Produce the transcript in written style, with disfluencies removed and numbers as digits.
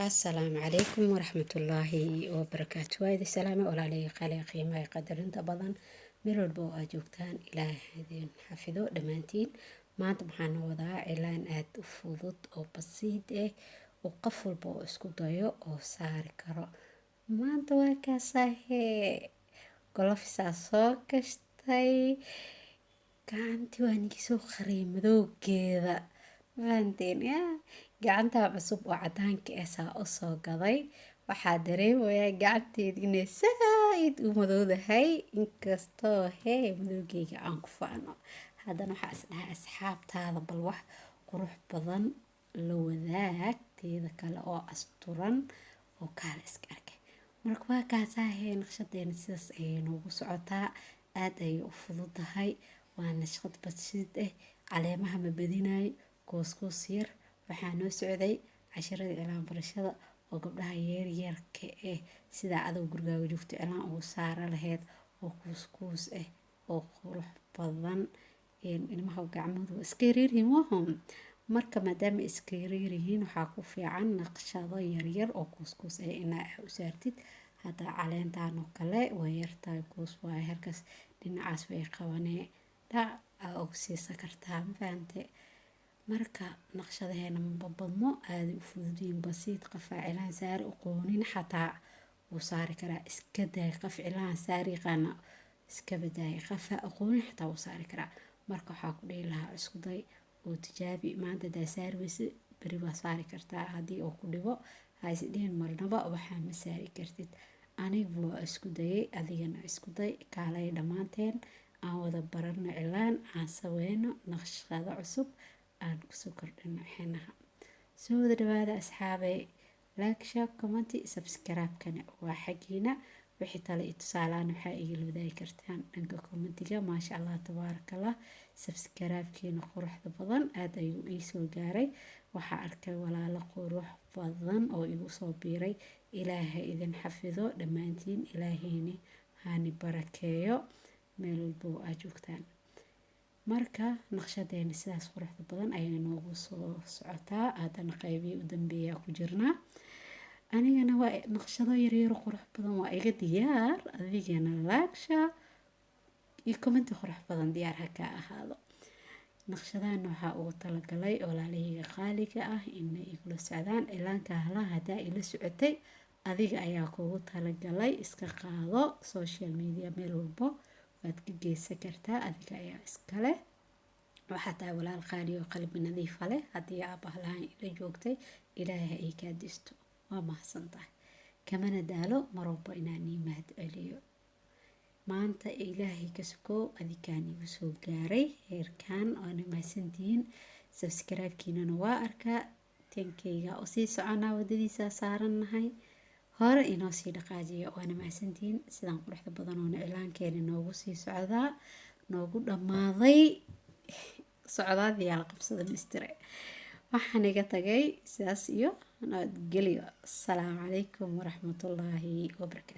السلام عليكم ورحمة الله وبركاته. وايد السلامة ولا لي قلي قيمة قدر انت بدن ميرود بو اجوكتان الى هذين حفظو دمانتين ما طبعا وضع اعلان اد فضود او بسيط وقفل بو اسكو دايو او ساري كرو ما انت واكا صاحي قلوفيسا سو كشتاي gacantii waa ninkii soo qariyay madowgeeda fahanteen gacantaa cusub oo cadaanka ah saa u soo gaday waxaa dareemayaa gacanteedii inay saaid u madowdahay inkastoo madowgeyga aan ku faano haddana waxaa isdhahay asxaabtaada bal wax qurux badan la wadaag teeda kale oo asturan oo kaala iska arkay marka waa kaasaa naqshadeena sidaas ayay noogu socotaa aad ayay u fududahay waana shaqad basiid caleemaha ma badinaay goos yar waxaa noo socday casharada cilaan barashada oo gabdhaha yaryarka sida adow gurigaaga joogto cilaan ugu saara lahayd oo kuus oo qurux badan ilmaha gacmahooda iska yaryaryihiin wahum marka maadaama iska yaryaryihiin waxaa ku fiican naqshado yaryar oo kuus inaa u saartid hadda caleentaan oo kale way yartahay kuus waay halkaas dhinacaas way qabanee ugu siisa kartaa mafahamte marka naqshadaheena mabadno aad u fududiin basiid qafaa cilaan saari aqoonin xataa wuu saari karaa iska day qaf cilaan saari qana iska baday qafaa aqoonin xataa wuu saari karaa marka waxaa ku dhihi lahaa isku day oo tijaabi maanta daa saari weyse beri baa saari kartaa haddii uu ku dhibo hayse dhihin marnaba waxaa ma saari kartid anigu waa isku dayay adigana isku day kaalay dhammaanteen aan wada barano cilaan aan saweeno naqshado cusub aan kusoo kordhino xinaha soo wada dhawaada asxaabay like share comment subscribe-kana waa xagiina wixii tale iyo tusaalaan waxaa igala wadaagi kartaan dhanka commentiga maasha allah tabaarakallah subscribe-kiina quruxda badan aad ayuu ii soo gaaray waxaa arkay walaalo qurux badan oo igu soo biiray ilaahay idin xafido dhammaantiin ilaahayni haani barakeeyo meel walbo aad joogtaan marka naqshadeena sidaas quruxda badan ayay noogu soo socotaa haddana qaybihii u dambeeyaa ku jirnaa anigana waa naqshado yaryar qurux badan waa iga diyaar adigana laagsha iyo comment qurux badan diyaar ha ka ahaado naqshadahan waxaa ugu talagalay walaalahayga qaaliga ah inay igula socdaan cilaanka halaha haddaa ila socotay adiga ayaa kugu talagalay iska qaado social media meel walbo waad ka geysan kartaa adiga ayaa iskale waxaa tahay walaal qaali oo qalbi nadiif leh haddii aabbaha lahaan ila joogtay ilaahay ay kaa disto waa mahadsan tahay kamana daalo mar walba inaan ii mahad celiyo maanta ilaahay ka sukow adigaan igu soo gaaray heerkan waana mahadsantihiin subscribe-kiinana waa arkaa tankeyga oo sii soconaa wadadiisa saarannahay hore inoo sii dhaqaajiya waana mahadsantihiin sidaan quruxda badan oona cilaankeena noogu sii socdaa noogu dhammaaday socdaadiyaa la qabsada mistire waxaan iga tagay sidaas iyo nabadgelyo asalaamu calaykum waraxmatullaahi wabarakaatu.